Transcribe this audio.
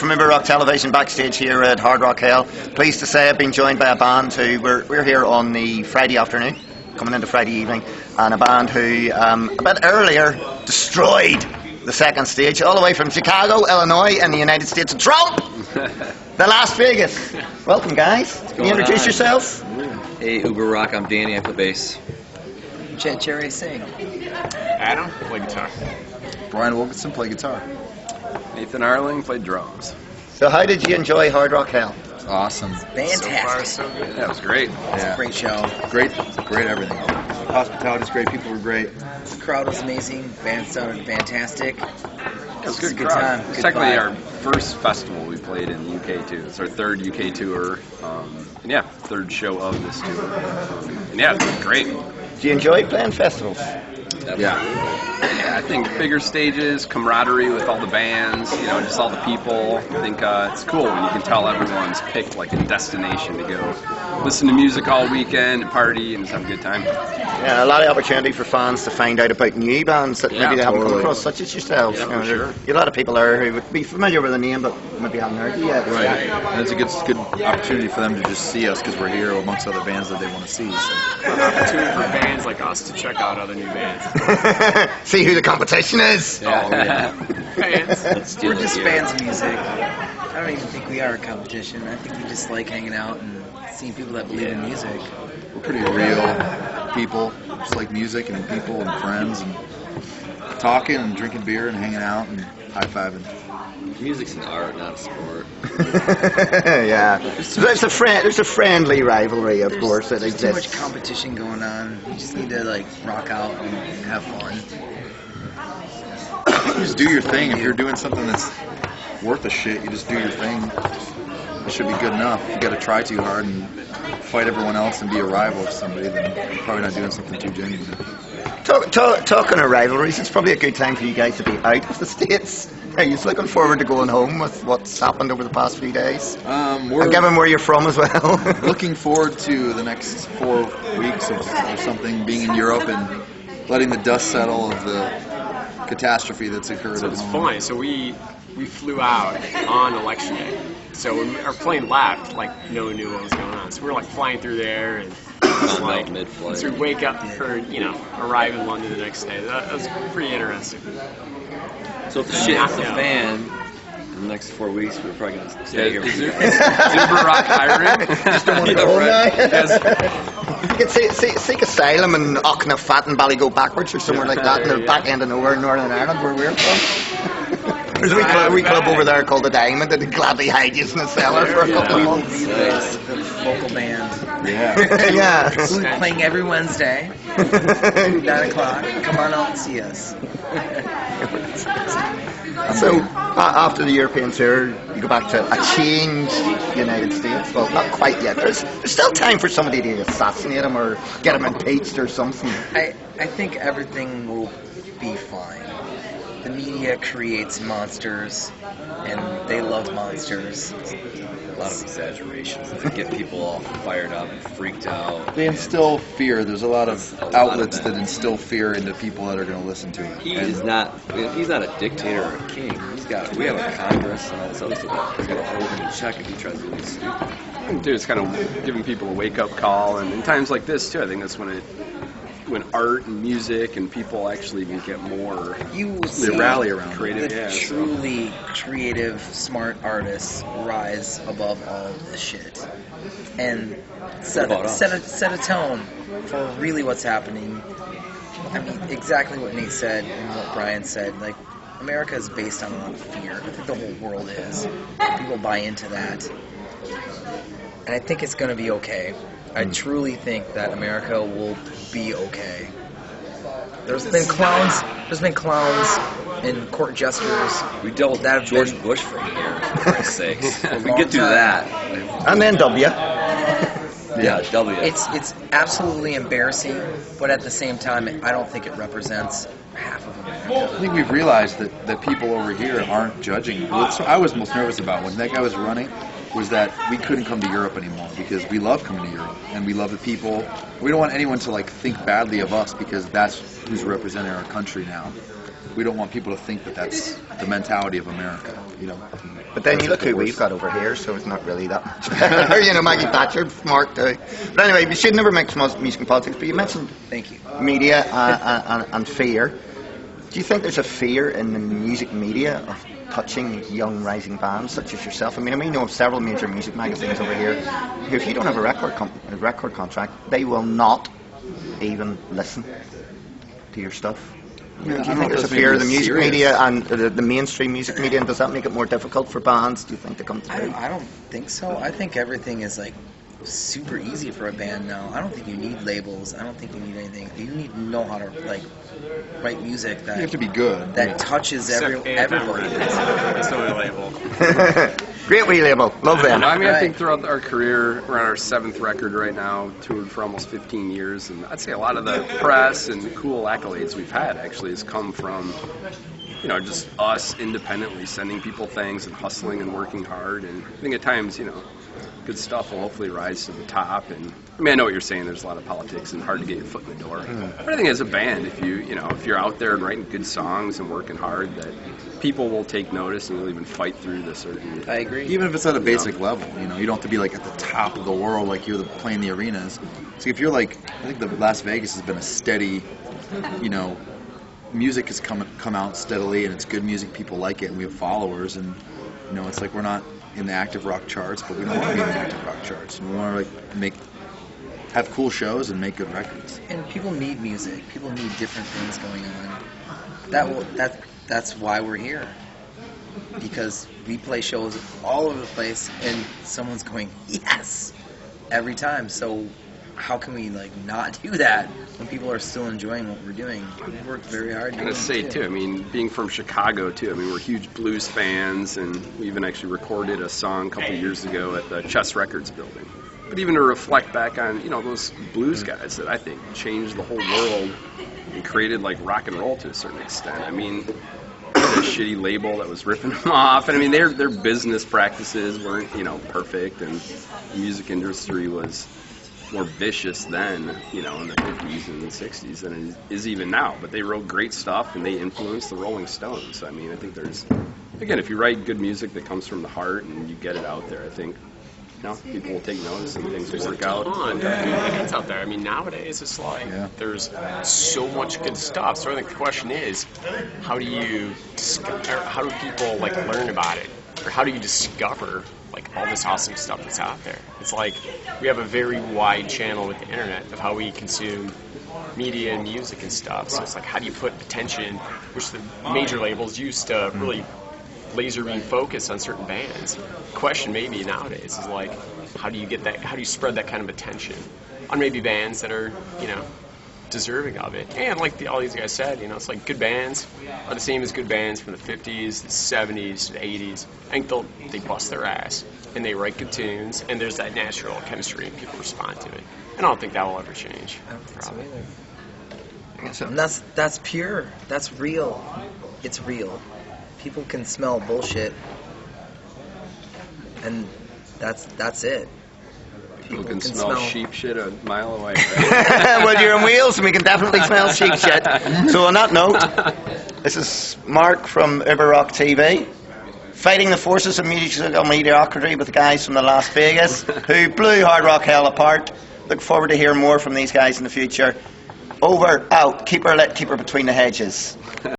from Imber Rock Television backstage here at Hard Rock Hell. Pleased to say I've been joined by a band who we're here on the Friday afternoon, coming into Friday evening, and a band who a bit earlier destroyed the second stage all the way from Chicago, Illinois, in the United States of Trump, the Las Vegas. Welcome, guys. Can you introduce yourselves? Hey, Uber Rock, I'm Danny, I play bass. Cherry Singh. Adam, play guitar. Brian Wilkinson, play guitar. Nathan Arling, play drums. So how did you enjoy Hard Rock Hell? Awesome. Fantastic. So far, so good. That was great. It's a great show. Great everything. Hospitality's great, people were great. The crowd was amazing. Band sounded fantastic. It was a good Good crowd. time. It's Good technically vibe. our first festival we played in the UK too. It's our third UK tour. And yeah, third show of this tour. And yeah, it's been great. Do you enjoy playing festivals? Yeah, I think bigger stages, camaraderie with all the bands, you know, just all the people. I think it's cool when you can tell everyone's picked like a destination to go listen to music all weekend and party and just have a good time. Yeah, a lot of opportunity for fans to find out about new bands that maybe they haven't come across, such as yourselves. Yeah, You know, for sure. there are a lot of people there who would be familiar with the name, but maybe haven't heard it yet. Right. And it's a good opportunity for them to just see us because we're here amongst other bands that they want to see. So. An opportunity for bands like us to check out other new bands. See who the competition is. Fans. We're just fans of music. I don't even think we are a competition. I think we just like hanging out and seeing people that believe in music. We're pretty real people, just like music and people and friends and talking and drinking beer and hanging out and high-fiving. Music's an art, not a sport. Yeah. There's a friendly rivalry, of course, that There's too much exists. competition going on. You just need to like rock out and have fun. You just do your thing. If you're doing something that's worth a shit, you just do your thing. It should be good enough. If you got to try too hard and fight everyone else and be a rival of somebody, then you're probably not doing something too genuine. Talking of rivalries, it's probably a good time for you guys to be out of the States. Are you just looking forward to going home with what's happened over the past few days? We're And given where you're from as well. looking forward to the next 4 weeks or something, being in Europe and letting the dust settle of the catastrophe that's occurred. So at it's home. funny. So we flew out on election day. So when our plane left, like no one knew what was going on. So we were like flying through there and like mid-flight. so we wake up for arrive in London the next day. That was pretty interesting. So if the shit hits the fan, in the next 4 weeks, we're probably going to stay here. Is Uber Rock hiring? Just don't want to go home now. You can seek asylum in Aucknafat and Ballygo backwards or somewhere like that in the back end of nowhere in Northern Ireland where we're from. There's a wee club over there called the Diamond that would gladly hide you in the cellar for a couple of months. The local band. Yeah. Yeah. We'll be playing every Wednesday, 9 o'clock. Come on out and see us. So after the European tour, you go back to a changed United States. Well, not quite yet. There's still time for somebody to assassinate him or get him impeached or something. I think everything will be fine. The media creates monsters, and they love monsters. A lot of exaggerations to get people all fired up and freaked out. They instill fear. There's a lot of outlets that instill fear into people that are going to listen to it. He's not a dictator or a king. We have a Congress and all this other stuff that's going to hold him in check if he tries to do stupid. Dude, it's kind of giving people a wake-up call, and in times like this too, I think that's when art and music and people actually even get more. You will see rally around it. Creative, the yeah, so. truly creative, smart artists rise above all this shit and set a tone for really what's happening. I mean, exactly what Nate said and what Brian said. Like, America is based on a lot of fear. I think the whole world is. People buy into that, and I think it's going to be okay. I truly think that America will be okay. There's been clowns and court jesters. We dealt with that have George been- Bush for a year, for Christ's sakes. If we long get through time. that, And then W. yeah, W. It's absolutely embarrassing, but at the same time, I don't think it represents half of America. I think we've realized that people over here aren't judging. What I was most nervous about when that guy was running was that we couldn't come to Europe anymore because we love coming to Europe and we love the people. We don't want anyone to think badly of us because that's who's representing our country now. we don't want people to think that that's the mentality of America, you know. But then you look who we've got over here, so it's not really that much better. You know, Maggie Thatcher, Mark too. But anyway, we should never mix music and politics. But you mentioned Thank you. media and fear. Do you think there's a fear in the music media of touching young rising bands such as yourself? I mean, we know of several major music magazines over here who, if you don't have a record contract, they will not even listen to your stuff. Do you think there's a fear of the music media and the mainstream music media, and does that make it more difficult for bands, do you think, to come through? I don't think so. I think everything is like super easy for a band now. I don't think you need labels. I don't think you need anything. You need to know how to like write music that You have to be good. that touches everybody. It's not a label. Great wee label, love them. I mean, I Right. think throughout our career, we're on our 7th record right now, toured for almost 15 years, and I'd say a lot of the press and cool accolades we've had actually has come from, you know, just us independently sending people things and hustling and working hard. And I think at times, you know, good stuff will hopefully rise to the top. And I mean, I know what you're saying. There's a lot of politics and hard to get your foot in the door. But I think as a band, if you're out there and writing good songs and working hard, that people will take notice and will even fight through the certain. I agree. Even if it's at a basic level, you know, you don't have to be like at the top of the world like you're playing the arenas. So if you're like, I think the Las Vegas has been a steady, you know, music has come out steadily, and it's good music. People like it, and we have followers. And you know, it's like we're not in the active rock charts, but we don't want to be in the active rock charts. We want to like have cool shows and make good records. And people need music. People need different things going on. That's why we're here. Because we play shows all over the place, and someone's going yes every time. So how can we like not do that when people are still enjoying what we're doing? We worked very hard. I'm gonna say too. I mean, being from Chicago too. I mean, we're huge blues fans, and we even actually recorded a song a couple of years ago at the Chess Records building. But even to reflect back on, you know, those blues guys that I think changed the whole world and created like rock and roll to a certain extent. I mean, a shitty label that was ripping them off, and I mean their business practices weren't, you know, perfect, and the music industry was more vicious then, you know, in the 50s and the 60s than it is even now. But they wrote great stuff, and they influenced the Rolling Stones. I mean, I think there's, again, if you write good music that comes from the heart and you get it out there, I think, you know, people will take notice and things will work out. It's out there. I mean, nowadays it's like there's so much good stuff. So I think the question is, how do people like learn about it, or how do you discover like all this awesome stuff that's out there? It's like we have a very wide channel with the internet of how we consume media and music and stuff. So it's like, how do you put attention, which the major labels used to really laser beam focus on certain bands. The question maybe nowadays is like, how do you get that? How do you spread that kind of attention on maybe bands that are, you know, deserving of it? And like all these guys said, you know, it's like good bands are the same as good bands from the 50s, the 70s, the 80s. I think they bust their ass and they write good tunes, and there's that natural chemistry and people respond to it. And I don't think that will ever change. I don't think probably. so either. And that's pure. That's real. It's real. People can smell bullshit, and that's it. People can smell sheep shit a mile away. Right? Well, you're in Wales, and we can definitely smell sheep shit. So on that note, this is Mark from Uber Rock TV, fighting the forces of musical mediocrity with the guys from the Las Vegas, who blew Hard Rock Hell apart. Look forward to hearing more from these guys in the future. Over, out, keep her lit, keep her between the hedges.